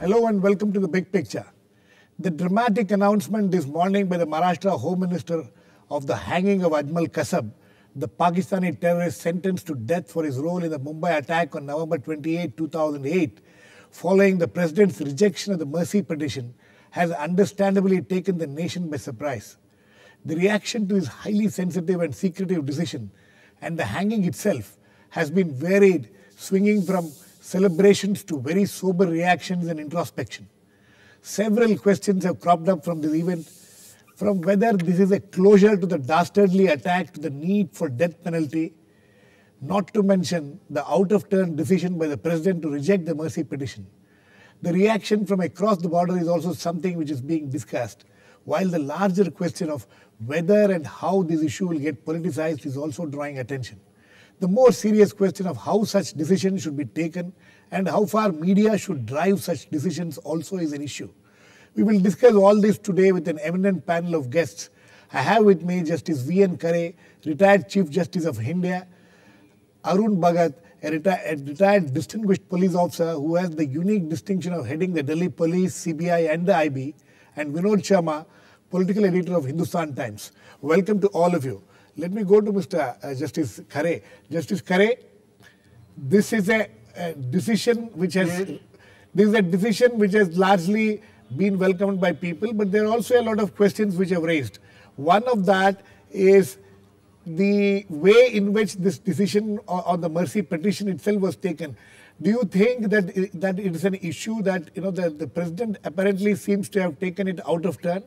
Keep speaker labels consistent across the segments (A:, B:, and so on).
A: Hello and welcome to the big picture. The dramatic announcement this morning by the Maharashtra Home Minister of the hanging of Ajmal Kasab, the Pakistani terrorist sentenced to death for his role in the Mumbai attack on November 28, 2008, following the president's rejection of the mercy petition, has understandably taken the nation by surprise. The reaction to his highly sensitive and secretive decision and the hanging itself has been varied, swinging from celebrations to very sober reactions and introspection. Several questions have cropped up from this event, from whether this is a closure to the dastardly attack to the need for death penalty, not to mention the out-of-turn decision by the president to reject the mercy petition. The reaction from across the border is also something which is being discussed, while the larger question of whether and how this issue will get politicized is also drawing attention. The more serious question of how such decisions should be taken and how far media should drive such decisions also is an issue. We will discuss all this today with an eminent panel of guests. I have with me Justice V.N. Khare, retired Chief Justice of India, Arun Bhagat, a retired distinguished police officer who has the unique distinction of heading the Delhi Police, CBI and the IB, and Vinod Sharma, political editor of Hindustan Times. Welcome to all of you. Let me go to Mr. Justice Khare. Justice Khare, this is a decision which has largely been welcomed by people, but there are also a lot of questions which have raised. One of that is the way in which this decision on the mercy petition itself was taken. Do you think that it is an issue that the president apparently seems to have taken it out of turn?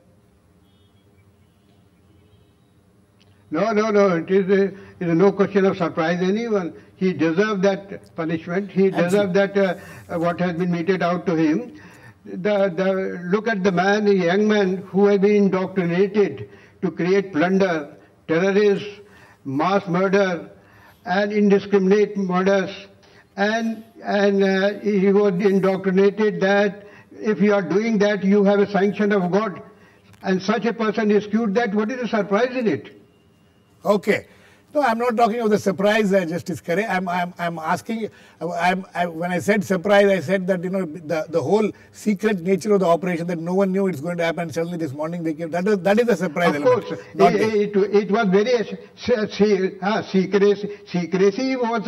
B: No. It is no question of surprise anyone. He deserved that punishment. He deserved that what has been meted out to him. Look at the man, the young man who has been indoctrinated to create plunder, terrorism, mass murder, and indiscriminate murders, and he was indoctrinated that if you are doing that, you have a sanction of God, and such a person is skewed that. What is the surprise in it?
A: Okay. No, I'm not talking of the surprise, Justice Khare. I'm asking, when I said surprise, I said that, the whole secret nature of the operation, that no one knew it's going to happen. Suddenly this morning they came. That is the surprise element.
B: Of course. It was very secrecy was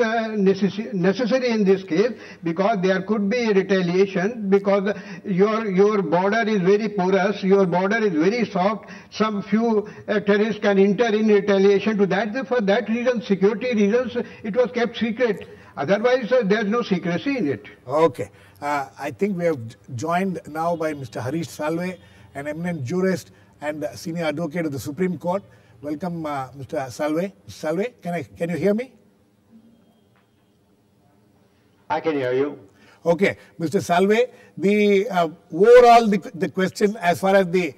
B: necessary in this case, because there could be retaliation, because your border is very porous, your border is very soft. Some few terrorists can enter in retaliation to that. For that reason, security reasons, it was kept secret. Otherwise, there's no secrecy in it.
A: Okay. I think we have joined now by Mr. Harish Salve, an eminent jurist and senior advocate of the Supreme Court. Welcome, Mr. Salve. Mr. Salve, can you hear me?
C: I can hear you.
A: Okay. Mr. Salve, the overall the question as far as the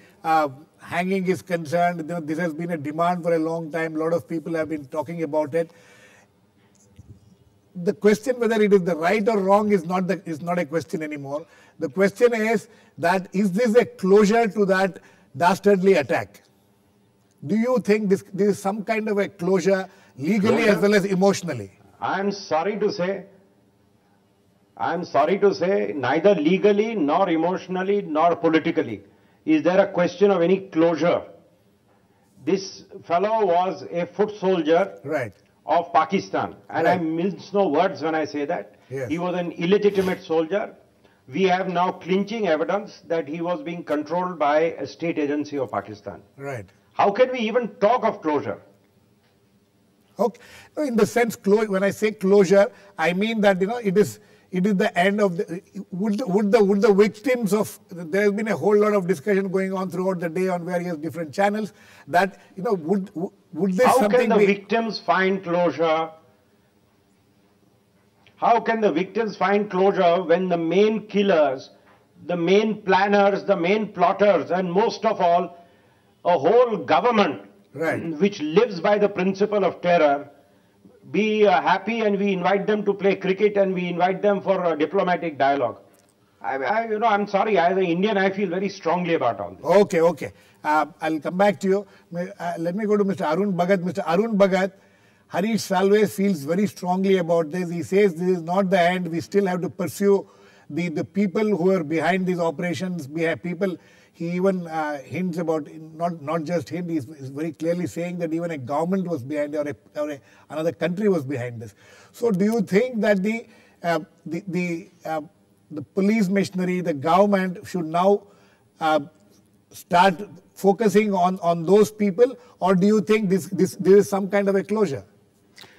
A: hanging is concerned, this has been a demand for a long time. A lot of people have been talking about it. The question whether it is the right or wrong is not a question anymore. The question is is this a closure to that dastardly attack? Do you think this is some kind of a closure legally as well as emotionally?
C: I'm sorry to say neither legally nor emotionally nor politically is there a question of any closure. This fellow was a foot soldier of Pakistan, and I mince no words when I say that.
A: Yes.
C: He was an illegitimate soldier. We have now clinching evidence that he was being controlled by a state agency of Pakistan.
A: Right.
C: How can we even talk of closure?
A: Okay. In the sense, when I say closure, I mean that it is the end of the. Would the victims of, there has been a whole lot of discussion going on throughout the day on various different channels, that would this
C: how
A: something
C: can the victims find closure? How can the victims find closure when the main killers, the main planners, the main plotters, and most of all, a whole government which lives by the principle of terror, be happy and we invite them to play cricket and we invite them for a diplomatic dialogue? I'm sorry, as an Indian, I feel very strongly about all this.
A: Okay. I'll come back to you. Let me go to Mr. Arun Bhagat. Mr. Arun Bhagat, Harish Salve feels very strongly about this. He says this is not the end. We still have to pursue the people who are behind these operations, people. He even hints about, not just him, he's very clearly saying that even a government was behind it, or another country was behind this. So do you think that the police machinery, the government should now start focusing on those people, or do you think there is some kind of a closure?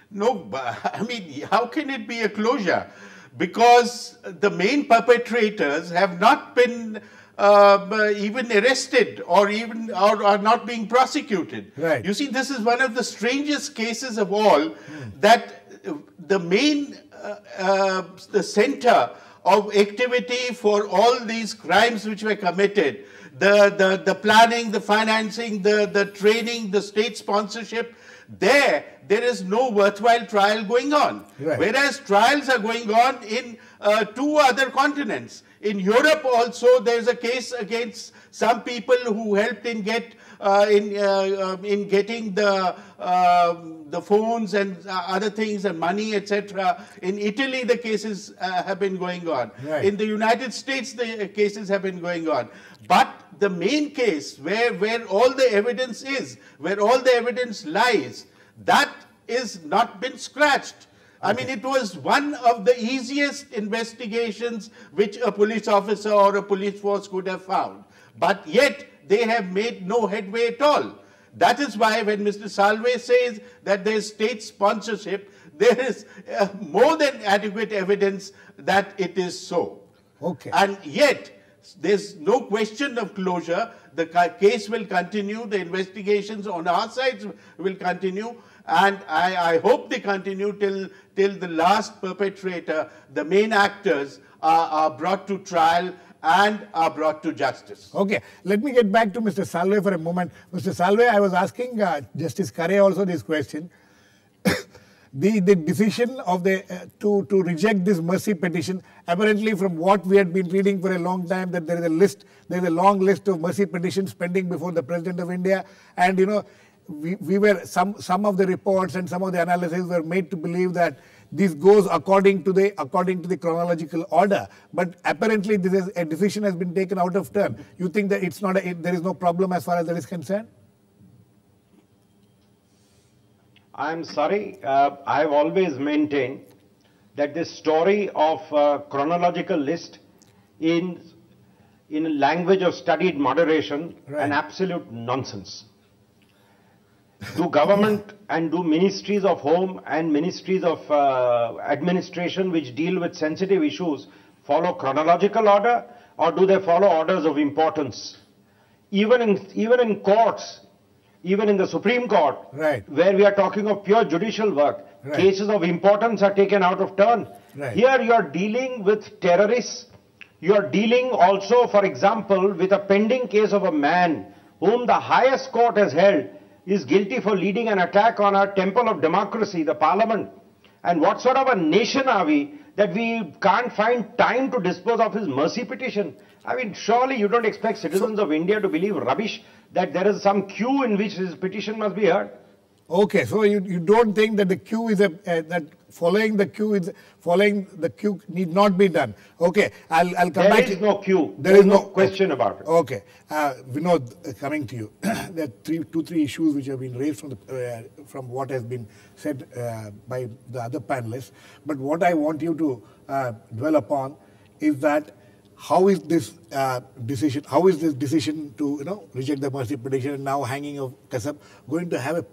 D: No, I mean, how can it be a closure? Because the main perpetrators have not been even arrested or are not being prosecuted.
A: Right.
D: You see, this is one of the strangest cases of all, that the main the center of activity for all these crimes which were committed, the planning, the financing, the training, the state sponsorship, there is no worthwhile trial going on.
A: Right.
D: Whereas trials are going on in 2 other continents. In Europe also, there is a case against some people who helped in getting the phones and other things and money, etc. In Italy, the cases have been going on.
A: Right.
D: In the United States, the cases have been going on. But the main case, where all the evidence is, where all the evidence lies, that is not been scratched. I mean, it was one of the easiest investigations which a police officer or a police force could have found. But yet, they have made no headway at all. That is why when Mr. Salve says that there is state sponsorship, there is more than adequate evidence that it is so.
A: Okay.
D: And yet, there's no question of closure. The case will continue. The investigations on our sides will continue. And I hope they continue till the last perpetrator, the main actors, are brought to trial and are brought to justice.
A: Okay, let me get back to Mr. Salve for a moment. Mr. Salve, I was asking Justice Khare also this question. The decision of to reject this mercy petition, apparently from what we had been reading for a long time, that there is a long list of mercy petitions pending before the President of India, and you know, we were some of the reports and some of the analysis were made to believe that this goes according to the chronological order, but apparently a decision has been taken out of turn. You think that there is no problem as far as that is concerned?
C: I'm sorry, I've always maintained that this story of chronological list in language of studied moderation,
A: right,
C: an absolute nonsense. Do government and do ministries of home and ministries of administration which deal with sensitive issues follow chronological order, or do they follow orders of importance? Even in courts, even in the Supreme Court,
A: right,
C: where we are talking of pure judicial work,
A: right,
C: cases of importance are taken out of turn.
A: Right.
C: Here you are dealing with terrorists. You are dealing also, for example, with a pending case of a man whom the highest court has held is guilty for leading an attack on our temple of democracy, the parliament. And what sort of a nation are we that we can't find time to dispose of his mercy petition? I mean, surely you don't expect citizens of India to believe rubbish that there is some queue in which his petition must be heard.
A: Okay, so you don't think that the queue is that following the queue need not be done. Okay, I'll come back.
C: There is no queue.
A: There is no
C: question about it.
A: Okay, Vinod, coming to you, there are two, three issues which have been raised from what has been said by the other panelists. But what I want you to dwell upon is that how is this decision to reject the mercy petition and now hanging of Kasab going to have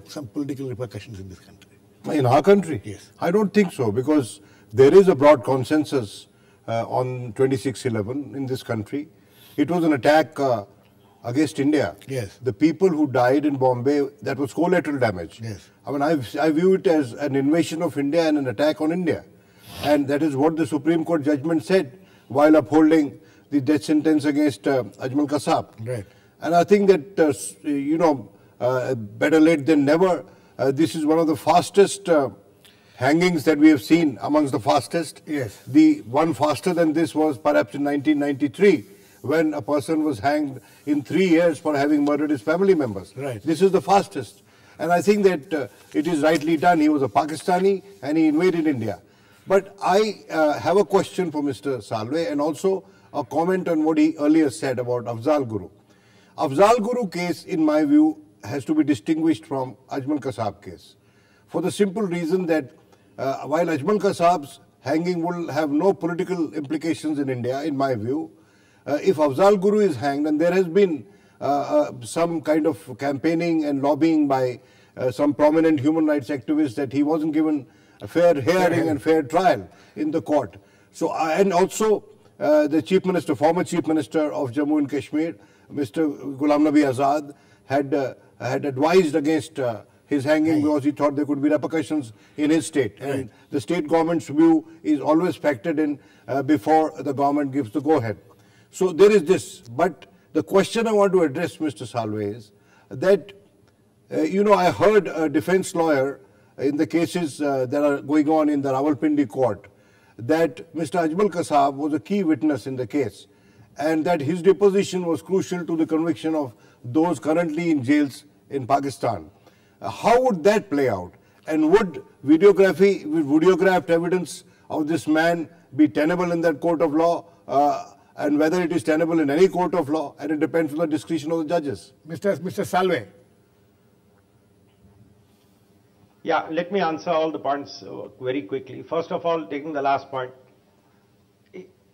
A: some political repercussions in this country?
E: In our country?
A: Yes.
E: I don't think so, because there is a broad consensus on 26/11 in this country. It was an attack against India.
A: Yes.
E: The people who died in Bombay, that was collateral damage.
A: Yes.
E: I mean, I view it as an invasion of India and an attack on India. And that is what the Supreme Court judgment said while upholding the death sentence against Ajmal Kasab.
A: Right.
E: And I think that, better late than never, this is one of the fastest hangings that we have seen, amongst the fastest.
A: Yes.
E: The one faster than this was perhaps in 1993, when a person was hanged in 3 years for having murdered his family members.
A: Right.
E: This is the fastest. And I think that it is rightly done. He was a Pakistani and he invaded India. But I have a question for Mr. Salve and also a comment on what he earlier said about Afzal Guru. Afzal Guru case, in my view, has to be distinguished from Ajmal Kasab case for the simple reason that while Ajmal Kasab's hanging will have no political implications in India, in my view, if Afzal Guru is hanged, and there has been some kind of campaigning and lobbying by some prominent human rights activists that he wasn't given a fair hearing and fair trial in the court. So, and also the Chief Minister, former Chief Minister of Jammu and Kashmir, Mr. Ghulam Nabi Azad, had advised against his hanging because he thought there could be repercussions in his state. And the state government's view is always factored in before the government gives the go-ahead. So there is this. But the question I want to address, Mr. Salve, is that, you know, I heard a defense lawyer in the cases that are going on in the Rawalpindi court that Mr. Ajmal Kasab was a key witness in the case and that his deposition was crucial to the conviction of those currently in jails in Pakistan. How would that play out? And would videographed evidence of this man be tenable in that court of law? And whether it is tenable in any court of law, and it depends on the discretion of the judges.
A: Mr. Salve.
C: Yeah, let me answer all the points very quickly. First of all, taking the last point,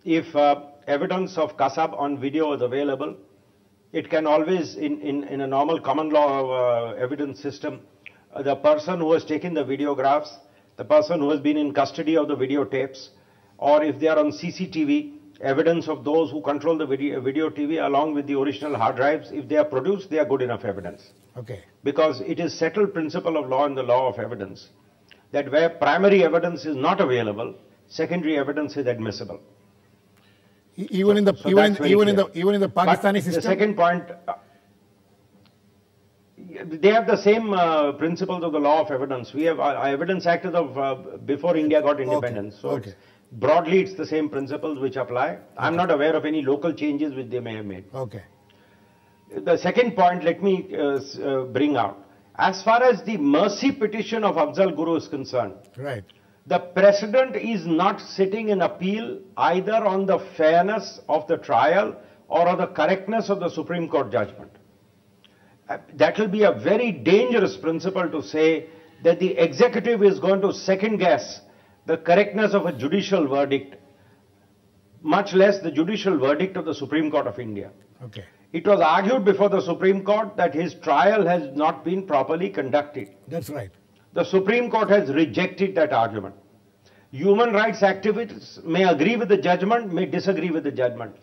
C: if evidence of Kasab on video is available, it can always, in a normal common law evidence system, the person who has taken the videographs, the person who has been in custody of the videotapes, or if they are on CCTV, evidence of those who control the video TV along with the original hard drives, if they are produced, they are good enough evidence.
A: Okay.
C: Because it is settled principle of law in the law of evidence that where primary evidence is not available, secondary evidence is admissible.
A: Even in the Pakistani system.
C: The second point, they have the same principles of the law of evidence. We have Evidence Act of before India got independence.
A: Okay.
C: So
A: Okay.
C: Broadly, it's the same principles which apply. Okay. I'm not aware of any local changes which they may have made.
A: Okay.
C: The second point, let me bring out. As far as the mercy petition of Afzal Guru is concerned,
A: right,
C: the President is not sitting in appeal either on the fairness of the trial or on the correctness of the Supreme Court judgment. That will be a very dangerous principle to say that the executive is going to second guess the correctness of a judicial verdict, much less the judicial verdict of the Supreme Court of India.
A: Okay.
C: It was argued before the Supreme Court that his trial has not been properly conducted.
A: That's right.
C: The Supreme Court has rejected that argument. Human rights activists may agree with the judgment, may disagree with the judgment.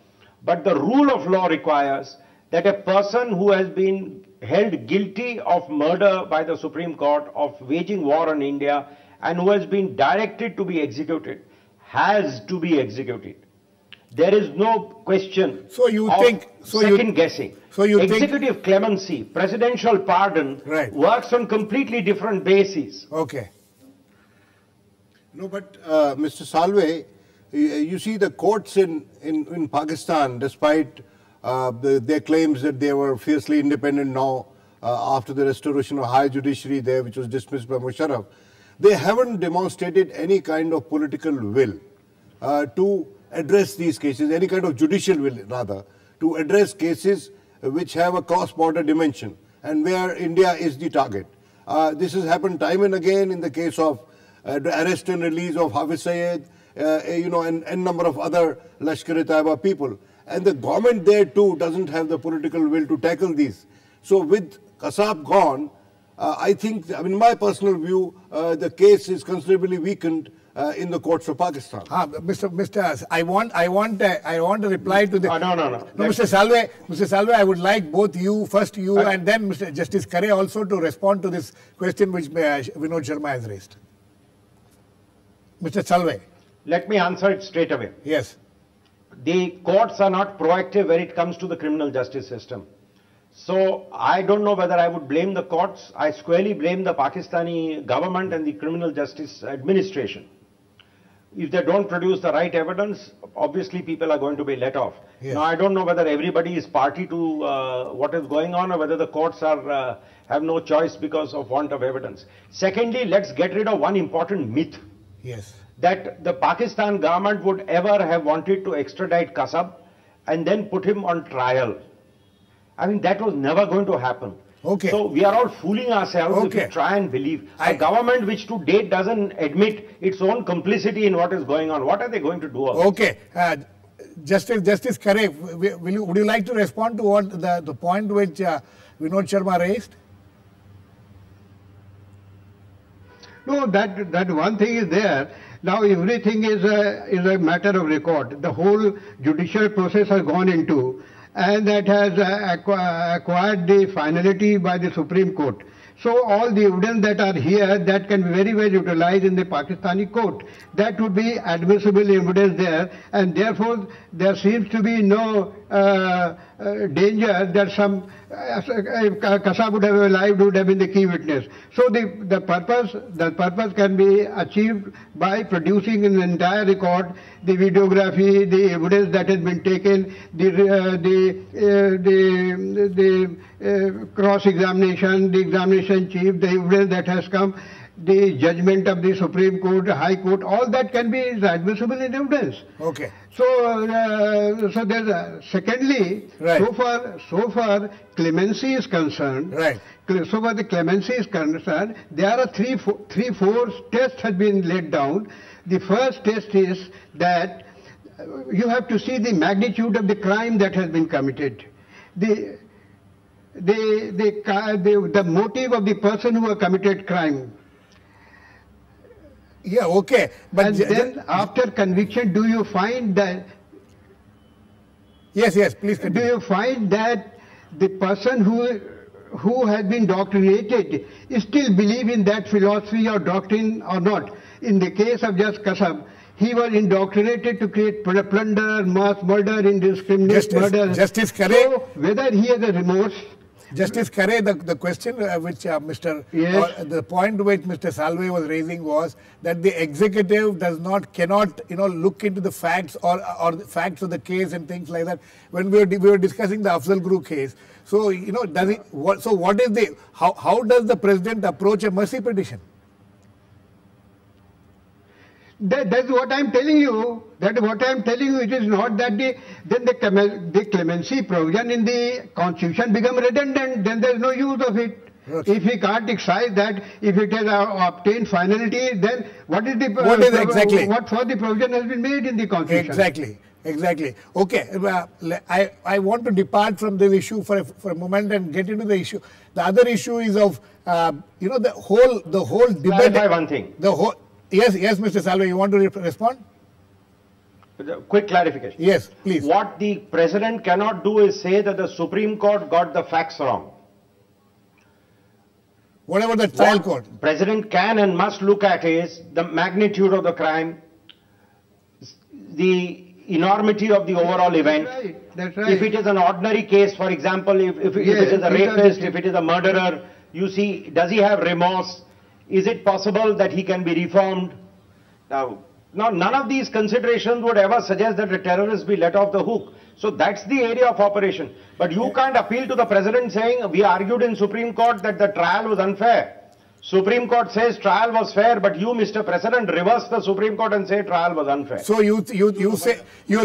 C: But the rule of law requires that a person who has been held guilty of murder by the Supreme Court, of waging war on India, and who has been directed to be executed, has to be executed. There is no question second guessing. Executive clemency, presidential pardon,
A: right,
C: works on completely different bases.
A: Okay.
E: No, but Mr. Salve, you see the courts in Pakistan, despite their claims that they were fiercely independent now after the restoration of high judiciary there, which was dismissed by Musharraf, they haven't demonstrated any kind of political will to address these cases, any kind of judicial will rather, to address cases which have a cross-border dimension and where India is the target. This has happened time and again in the case of the arrest and release of Hafiz Sayed, and a number of other Lashkar-e-Taiba people. And the government there too doesn't have the political will to tackle these. So with Kasab gone, I think, in my personal view, the case is considerably weakened in the courts of Pakistan.
A: Mr. I want to reply to the.
C: No,
A: Mr. Salve, I would like both you, first you, and then Mr. Justice Khare also to respond to this question which Vinod Sharma has raised. Mr. Salve.
C: Let me answer it straight away.
A: Yes.
C: The courts are not proactive when it comes to the criminal justice system. So I don't know whether I would blame the courts. I squarely blame the Pakistani government and the criminal justice administration. If they don't produce the right evidence, obviously people are going to be let off. Yes. Now I don't know whether everybody is party to what is going on or whether the courts are have no choice because of want of evidence. Secondly, let's get rid of one important myth.
A: Yes.
C: that the Pakistan government would ever have wanted to extradite Kasab and then put him on trial. I mean, that was never going to happen.
A: Okay.
C: So we are all fooling ourselves if we try and believe. A government which to date doesn't admit its own complicity in what is going on, what are they going to do about
A: Okay. Justice Khare, would you like to respond to what the point which Vinod Sharma raised?
B: No, that one thing is there. Now everything is a matter of record. The whole judicial process has gone into, and that has acquired the finality by the Supreme Court. So all the evidence that are here, that can be very well utilized in the Pakistani court. That would be admissible evidence there, and therefore there seems to be no danger that some Kasab would have alive, would have been the key witness. So the purpose can be achieved by producing an entire record, the videography, the evidence that has been taken, the cross-examination, the examination chief, the evidence that has come, the judgment of the Supreme Court, High Court, all that can be admissible in evidence.
A: Okay.
B: So there's secondly,
A: right.
B: so far clemency is concerned.
A: Right.
B: So far the clemency is concerned, there are four tests have been laid down. The first test is that you have to see the magnitude of the crime that has been committed. The motive of the person who has committed crime.
A: Yeah, okay. But
B: and then after conviction, do you find that...
A: Yes, please continue.
B: Do you find that the person who has been doctrinated still believe in that philosophy or doctrine or not? In the case of just Kasab, he was indoctrinated to create plunder, mass murder, indiscriminate murder.
A: Justice Khare.
B: So whether he has a remorse...
A: Justice Khare, the question which the point which Mr. Salve was raising was that the executive cannot look into the facts or the facts of the case and things like that. When we were discussing the Afzal Guru case, so how does the president approach a mercy petition?
B: That's what I'm telling you. It is not that the clemency provision in the constitution become redundant. Then there's no use of it. Okay. If he can't excise that, if it has obtained finality, then what for the provision has been made in the constitution?
A: Exactly. Okay. I want to depart from this issue for a moment and get into the issue. The other issue is of the whole debate.
C: Clarify one thing.
A: Yes, Mr. Salve, you want to respond?
C: Quick clarification.
A: Yes, please.
C: What the president cannot do is say that the Supreme Court got the facts wrong.
A: Whatever the trial court.
C: President can and must look at is the magnitude of the crime, the enormity of the overall event.
B: That's right.
C: If it is an ordinary case, for example, if it is a rapist, if it is a murderer, you see, does he have remorse? Is it possible that he can be reformed? Now, none of these considerations would ever suggest that a terrorist be let off the hook. So that's the area of operation. But you can't appeal to the president saying, we argued in Supreme Court that the trial was unfair. Supreme Court says trial was fair, but you, Mr. President, reverse the Supreme Court and say trial was unfair.
A: So you're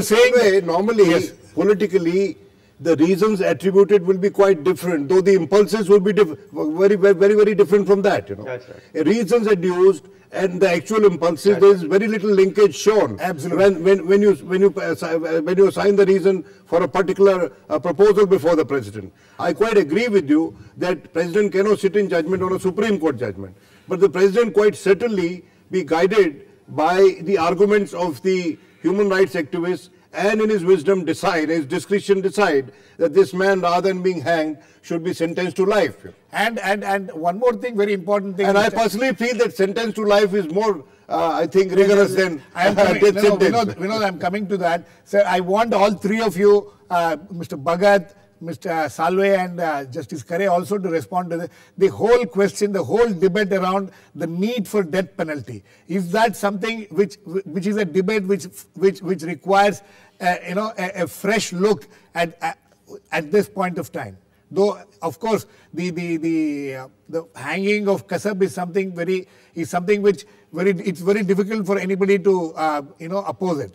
A: saying
E: normally, politically, the reasons attributed will be quite different, though the impulses will be very different from that.
C: That's right.
E: Reasons adduced and the actual impulses, there is very little linkage shown.
A: Absolutely.
E: When you assign the reason for a particular proposal before the president, I quite agree with you that president cannot sit in judgment on a Supreme Court judgment, but the president quite certainly be guided by the arguments of the human rights activists, and in his wisdom his discretion decide that this man, rather than being hanged, should be sentenced to life.
A: And one more thing, very important thing.
E: And I personally feel that sentence to life is more, I think, rigorous than death sentence.
A: Vinod, I'm coming to that. Sir, I want all three of you, Mr. Bhagat, Mr. Salve and Justice Khare also to respond to the whole question, the whole debate around the need for death penalty. Is that something which is a debate which requires a fresh look at this point of time? Though, of course, the hanging of Kasab is something which it's very difficult for anybody to oppose it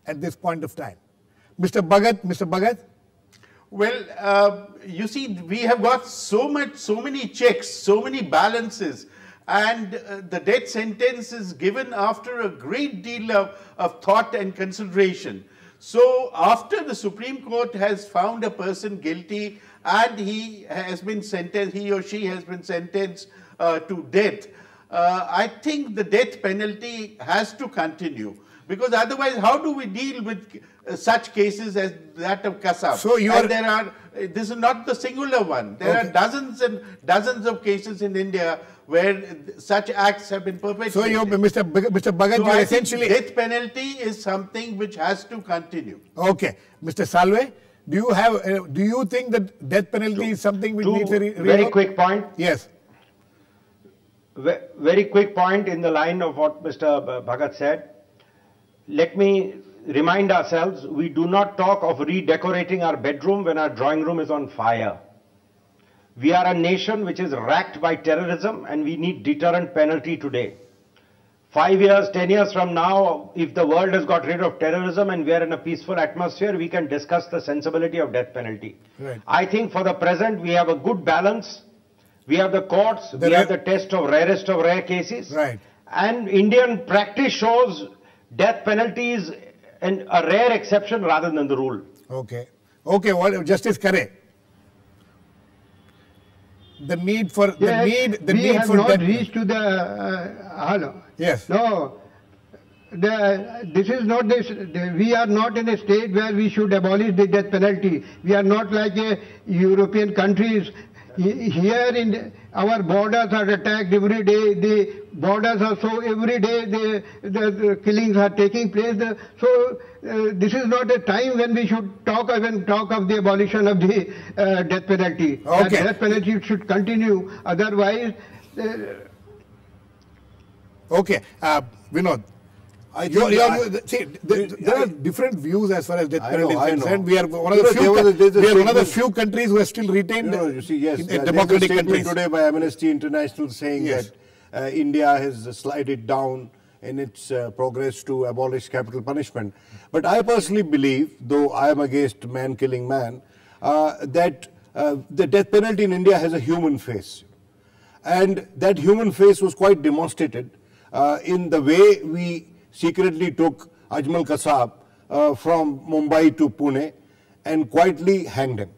A: at this point of time. Mr. Bhagat.
D: Well, you see, we have got so many checks, so many balances, and the death sentence is given after a great deal of thought and consideration. So after the Supreme Court has found a person guilty and he or she has been sentenced to death, I think the death penalty has to continue. Because otherwise, how do we deal with such cases as that of Kasab?
A: So
D: this is not the singular one. There are dozens and dozens of cases in India where such acts have been perpetrated.
A: So Mr. Bhagat,
D: so
A: you essentially...
D: death penalty is something which has to continue.
A: Okay. Mr. Salve, do you think that death penalty is something which needs a...
C: Very quick point.
A: Yes.
C: Very quick point in the line of what Mr. Bhagat said. Let me remind ourselves, we do not talk of redecorating our bedroom when our drawing room is on fire. We are a nation which is racked by terrorism and we need deterrent penalty today. 5 years, 10 years from now, if the world has got rid of terrorism and we are in a peaceful atmosphere, we can discuss the sensibility of death penalty.
A: Right.
C: I think for the present, we have a good balance. We have the courts, we have the test of rarest of rare cases.
A: Right.
C: And Indian practice shows death penalty is a rare exception rather than the rule.
A: Okay. Okay, what Justice Kare? The need for
B: we have not reached to the hello.
A: Yes.
B: No. This is not this. We are not in a state where we should abolish the death penalty. We are not like European countries. Here in our borders are attacked every day. The borders are so every day the killings are taking place. This is not a time when we should talk of the abolition of the death penalty.
A: Okay.
B: The death penalty should continue. Otherwise,
A: okay, Vinod. There are different views as far as death penalty is concerned. We are one of the few countries who have still retained democratic countries.
E: Today by Amnesty International saying that India has slided down in its progress to abolish capital punishment. But I personally believe, though I am against man killing man, that the death penalty in India has a human face. And that human face was quite demonstrated in the way we secretly took Ajmal Kasab from Mumbai to Pune and quietly hanged him.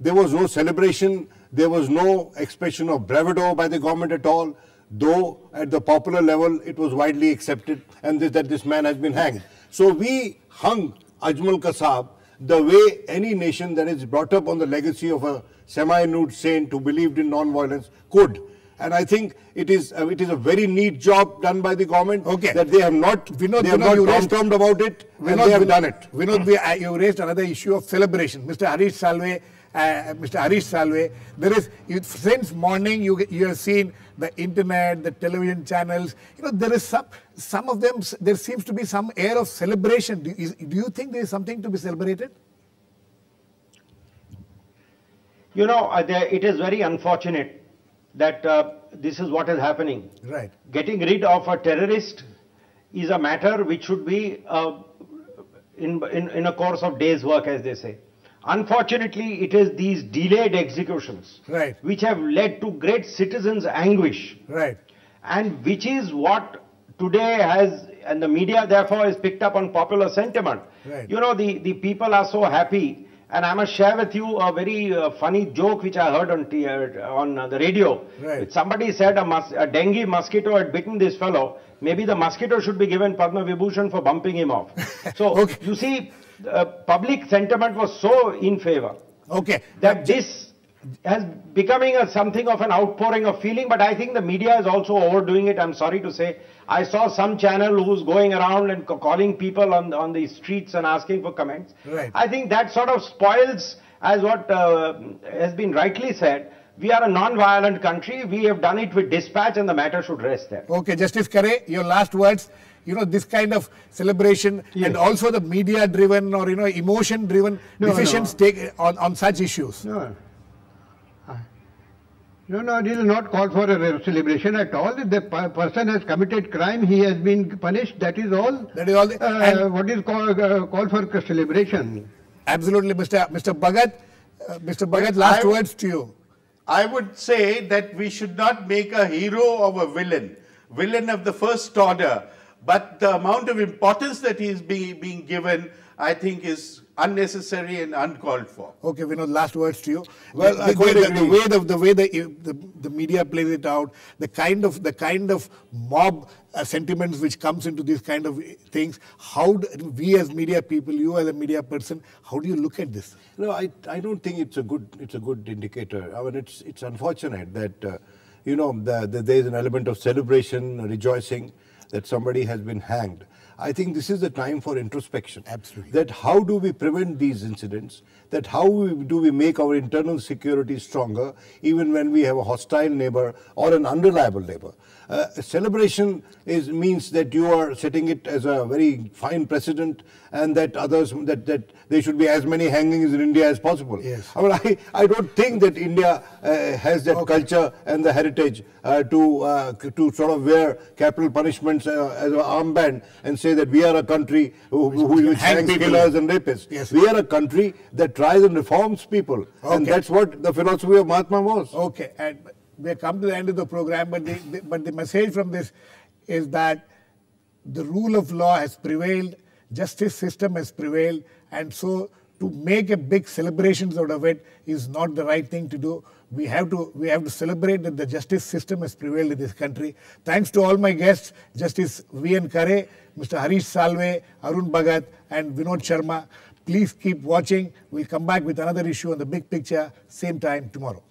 E: There was no celebration, there was no expression of bravado by the government at all, though at the popular level it was widely accepted and that this man has been hanged. So we hung Ajmal Kasab the way any nation that is brought up on the legacy of a semi-nude saint who believed in non-violence could. And I think it is a very neat job done by the government that they have not tom-tomed about it and they have done it.
A: Vinod, you raised another issue of celebration. Mr. Harish Salve, there is, since morning you have seen the internet, the television channels, there is some of them, there seems to be some air of celebration. Do you think there is something to be celebrated?
C: It is very unfortunate that this is what is happening.
A: Right.
C: Getting rid of a terrorist is a matter which should be in a course of days' work, as they say. Unfortunately, it is these delayed executions which have led to great citizens' anguish.
A: Right.
C: And which is what today has, and the media therefore has picked up on popular sentiment.
A: Right.
C: The people are so happy. And I must share with you a very funny joke which I heard on the radio.
A: Right.
C: Somebody said a dengue mosquito had bitten this fellow. Maybe the mosquito should be given Padma Vibhushan for bumping him off. So, you see, public sentiment was so in favor that this has becoming something of an outpouring of feeling. But I think the media is also overdoing it, I'm sorry to say. I saw some channel who's going around and calling people on the streets and asking for comments.
A: Right.
C: I think that sort of spoils, as what has been rightly said, we are a non-violent country. We have done it with dispatch and the matter should rest there.
A: Okay, Justice Kare, your last words. This kind of celebration and also the media-driven or, emotion-driven decisions take on such issues.
B: No. No, no, it is not called for a celebration at all. If the person has committed crime, he has been punished. That is all.
A: That is all.
B: What is called for celebration?
A: Absolutely, Mr. Bhagat. Mr. Bhagat, last words to you.
D: I would say that we should not make a hero of a villain of the first order. But the amount of importance that he is being given, I think, is unnecessary and uncalled for.
A: Okay, Vinod, last words to you.
E: Well,
A: the way the media plays it out, the kind of mob sentiments which comes into these kind of things. How do we as media people, you as a media person, how do you look at this?
E: No, I don't think it's a good indicator. I mean, it's unfortunate that there is an element of celebration, rejoicing that somebody has been hanged. I think this is the time for introspection.
A: Absolutely.
E: That how do we prevent these incidents? That how do we make our internal security stronger even when we have a hostile neighbor or an unreliable neighbor? Celebration means that you are setting it as a very fine precedent, and that others that there should be as many hangings in India as possible.
A: Yes.
E: I mean, I don't think that India has that culture and the heritage to sort of wear capital punishments as an armband and say that we are a country which hangs killers and rapists.
A: Yes.
E: We are a country that tries and reforms people, and that's what the philosophy of Mahatma was.
A: Okay, and we have come to the end of the program, but the message from this is that the rule of law has prevailed, justice system has prevailed, and so to make a big celebrations out of it is not the right thing to do. We have to celebrate that the justice system has prevailed in this country. Thanks to all my guests, Justice V.N. Khare, Mr. Harish Salve, Arun Bhagat, and Vinod Sharma. Please keep watching. We'll come back with another issue on the big picture, same time tomorrow.